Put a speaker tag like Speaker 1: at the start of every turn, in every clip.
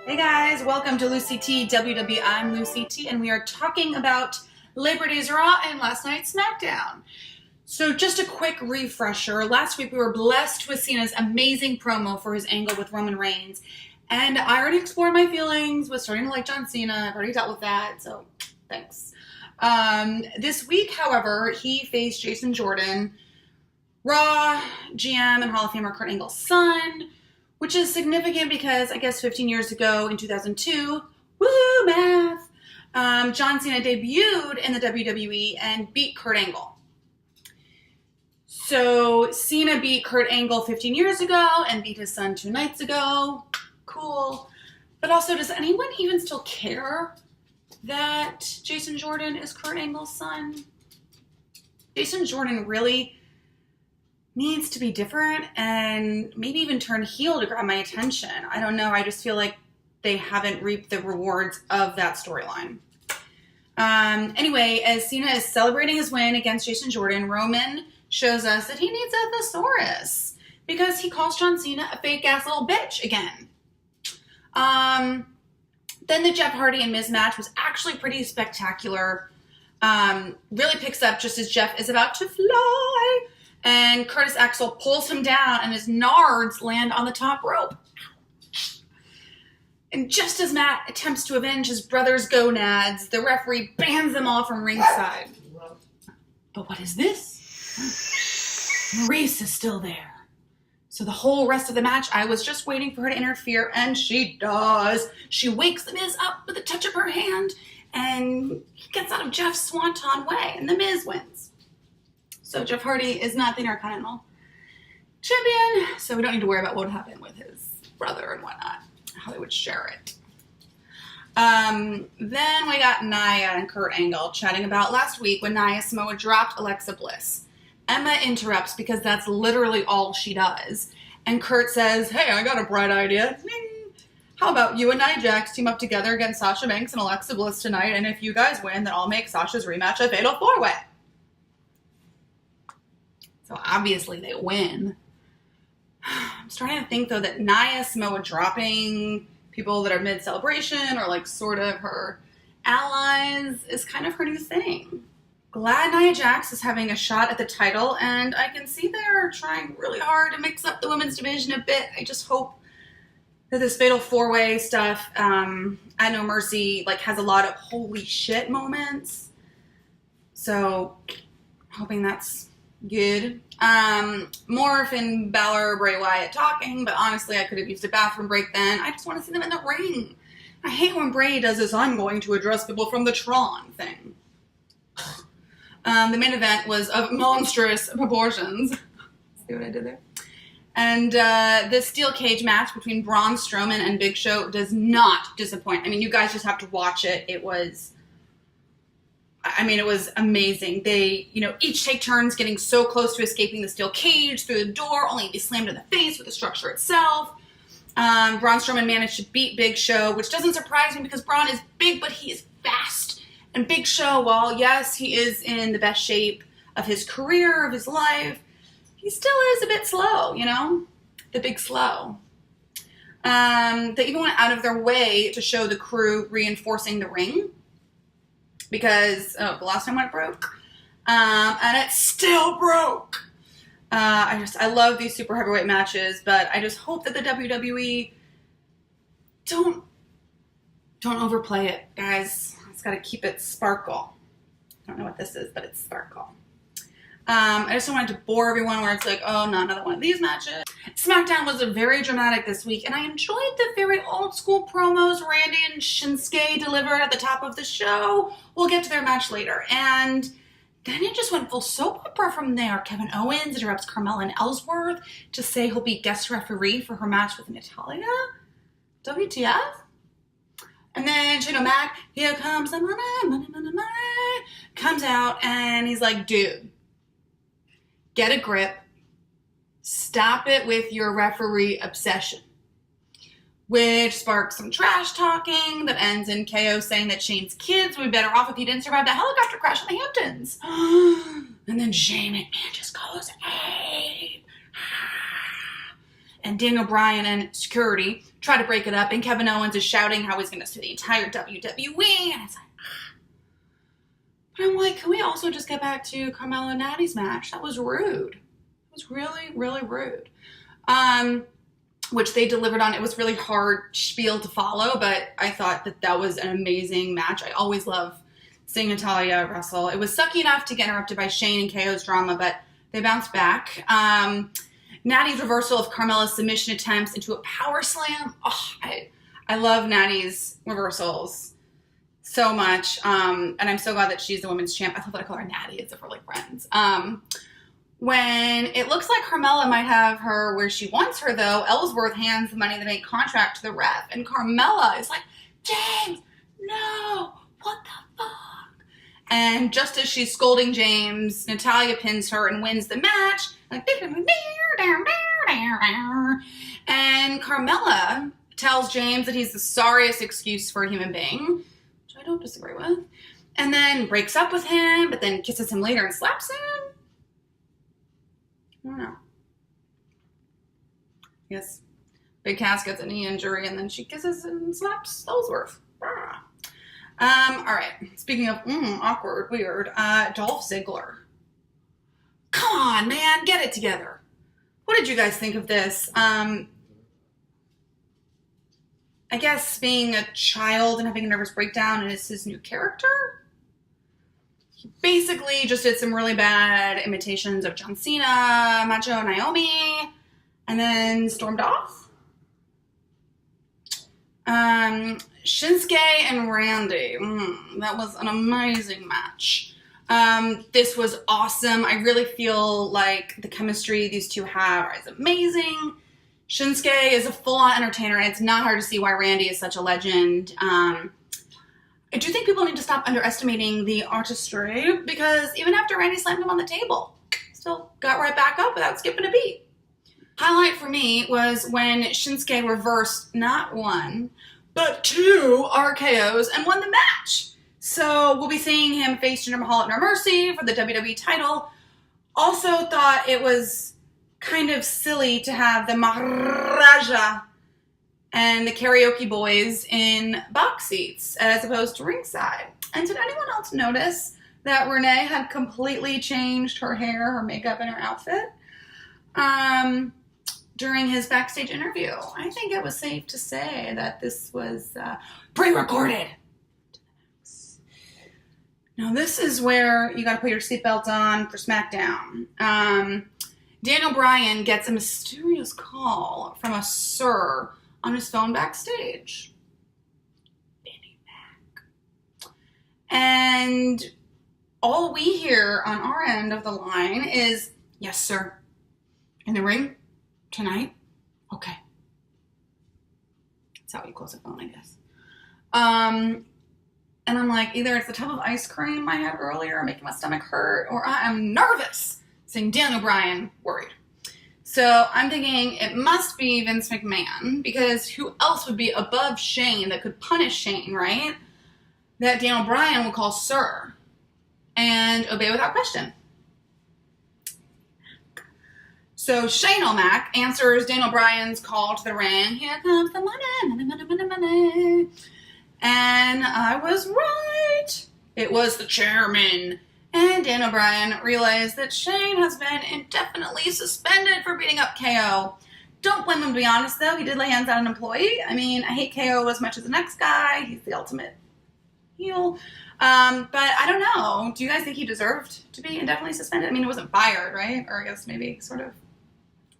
Speaker 1: Hey guys, welcome to Lucy T WWE. I'm Lucy T, and we are talking about Labor Day's Raw and last night's SmackDown. So just a quick refresher. Last week we were blessed with Cena's amazing promo for his angle with Roman Reigns, and I already explored my feelings with starting to like John Cena. I've already dealt with that, so thanks. This week, however, he faced Jason Jordan, Raw GM and Hall of Famer Kurt Angle's son, which is significant because I guess 15 years ago in 2002, woo math, John Cena debuted in the WWE and beat Kurt Angle. So Cena beat Kurt Angle 15 years ago and beat his son 2 nights ago. Cool. But also, does anyone even still care that Jason Jordan is Kurt Angle's son? Jason Jordan really needs to be different and maybe even turn heel to grab my attention. I don't know. I just feel like they haven't reaped the rewards of that storyline. Anyway, as Cena is celebrating his win against Jason Jordan, Roman shows us that he needs a thesaurus because he calls John Cena a fake-ass little bitch again. Then the Jeff Hardy and Miz match was actually pretty spectacular. Really picks up just as Jeff is about to fly. And Curtis Axel pulls him down and his nards land on the top rope. And just as Matt attempts to avenge his brother's gonads, the referee bans them all from ringside. But what is this? Maurice is still there. So the whole rest of the match, I was just waiting for her to interfere, and she does. She wakes the Miz up with a touch of her hand, and he gets out of Jeff's swanton way, and the Miz wins. So Jeff Hardy is not the Intercontinental Champion, so we don't need to worry about what would happen with his brother and whatnot, how they would share it. Then we got Nia and Kurt Angle chatting about last week when Nia Samoa dropped Alexa Bliss. Emma interrupts because that's literally all she does. And Kurt says, hey, I got a bright idea. How about you and Nia Jax team up together against Sasha Banks and Alexa Bliss tonight, and if you guys win, then I'll make Sasha's rematch a fatal 4-way. So obviously they win. I'm starting to think, though, that Nia Samoa dropping people that are mid-celebration or, like, sort of her allies is kind of her new thing. Glad Nia Jax is having a shot at the title, and I can see they're trying really hard to mix up the women's division a bit. I just hope that this fatal 4-way stuff at No Mercy, like, has a lot of holy shit moments. So, hoping that's good. More Finn Balor, Bray Wyatt talking, but honestly, I could have used a bathroom break then. I just want to see them in the ring. I hate when Bray does this, I'm going to address people from the Tron thing. The main event was of monstrous proportions. See what I did there? And the steel cage match between Braun Strowman and Big Show does not disappoint. I mean, you guys just have to watch it. It was amazing. They, each take turns getting so close to escaping the steel cage through the door, only to be slammed in the face with the structure itself. Braun Strowman managed to beat Big Show, which doesn't surprise me because Braun is big, but he is fast. And Big Show, while yes, he is in the best shape of his career, of his life, he still is a bit slow, the big slow. They even went out of their way to show the crew reinforcing the ring because the last time when it broke, and it still broke. I love these super heavyweight matches, but I just hope that the WWE don't overplay it, guys. It's got to keep it sparkle. I don't know what this is, but it's sparkle. I just don't want it to bore everyone where it's like, oh, no, another one of these matches. SmackDown was very dramatic this week, and I enjoyed the very old school promos Randy and Shinsuke delivered at the top of the show. We'll get to their match later. And then it just went full soap opera from there. Kevin Owens interrupts Carmella and Ellsworth to say he'll be guest referee for her match with Natalya. WTF? And then Shane O'Mac, here comes the money, comes out, and he's like, dude, get a grip. Stop it with your referee obsession. Which sparks some trash talking that ends in KO saying that Shane's kids would be better off if he didn't survive the helicopter crash in the Hamptons. And then Shane McMahon just goes, ape. and Daniel Bryan and security try to break it up, and Kevin Owens is shouting how he's going to sue the entire WWE, and it's like, but I'm like, can we also just get back to Carmella and Natty's match? That was rude. It was really, really rude. Which they delivered on. It was really hard spiel to follow, but I thought that was an amazing match. I always love seeing Natalya wrestle. It was sucky enough to get interrupted by Shane and KO's drama, but they bounced back. Natty's reversal of Carmella's submission attempts into a power slam. Oh, I love Natty's reversals so much. And I'm so glad that she's the women's champ. I thought that I call her Natty as if we're like friends. When it looks like Carmella might have her where she wants her, though, Ellsworth hands the Money in the Bank contract to the ref, and Carmella is like, James, no, what the fuck? And just as she's scolding James, Natalya pins her and wins the match. Like, and Carmella tells James that he's the sorriest excuse for a human being, which I don't disagree with, and then breaks up with him, but then kisses him later and slaps him. I don't know. Yes. Big Cass gets a knee injury, and then she kisses and slaps Ellsworth. All right. Speaking of awkward, weird, Dolph Ziggler. Come on, man, get it together. What did you guys think of this? I guess being a child and having a nervous breakdown is his new character. He basically just did some really bad imitations of John Cena, Macho, Naomi, and then stormed off. Shinsuke and Randy. That was an amazing match. This was awesome. I really feel like the chemistry these two have is amazing. Shinsuke is a full-on entertainer, and it's not hard to see why Randy is such a legend. I do think people need to stop underestimating the artistry, because even after Randy slammed him on the table, still got right back up without skipping a beat. Highlight for me was when Shinsuke reversed not one, but 2 RKOs and won the match. So we'll be seeing him face Jinder Mahal at No Mercy for the WWE title. Also thought it was kind of silly to have the Maharaja and the karaoke boys in box seats as opposed to ringside. And did anyone else notice that Renee had completely changed her hair, her makeup, and her outfit during his backstage interview? I think it was safe to say that this was pre-recorded. Now this is where you gotta put your seatbelt on for SmackDown. Daniel Bryan gets a mysterious call from a sir on his phone backstage. Benny Mac. And all we hear on our end of the line is, yes, sir. In the ring? Tonight? Okay. That's how you close a phone, I guess. And I'm like, either it's the tub of ice cream I had earlier making my stomach hurt, or I am nervous seeing Daniel Bryan worried. So I'm thinking it must be Vince McMahon, because who else would be above Shane that could punish Shane, right? That Daniel Bryan will call sir and obey without question. So Shane O'Mac answers Daniel Bryan's call to the ring. Here comes the money, money, money, money, money. And I was right. It was the chairman. And Daniel Bryan realized that Shane has been indefinitely suspended for beating up KO. Don't blame him, to be honest, though. He did lay hands on an employee. I mean, I hate KO as much as the next guy. He's the ultimate heel. But I don't know. Do you guys think he deserved to be indefinitely suspended? I mean, it wasn't fired, right? Or I guess maybe sort of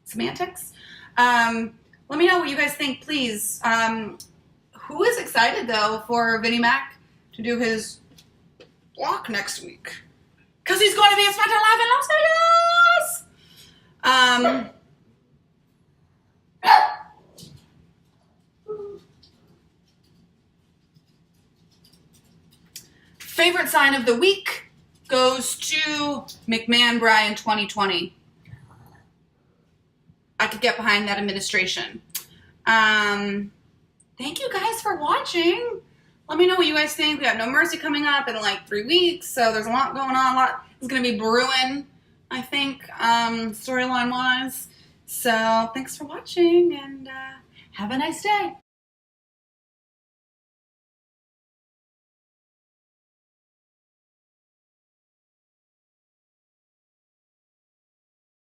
Speaker 1: semantics. Let me know what you guys think, please. Who is excited, though, for Vinnie Mac to do his walk next week? Because he's going to be at SmackDown Live in Las Vegas! Favorite sign of the week goes to McMahon Bryan 2020. I could get behind that administration. Thank you guys for watching. Let me know what you guys think. We got No Mercy coming up in like 3 weeks, so there's a lot going on. A lot is going to be brewing, I think, storyline-wise. So thanks for watching, and have a nice day.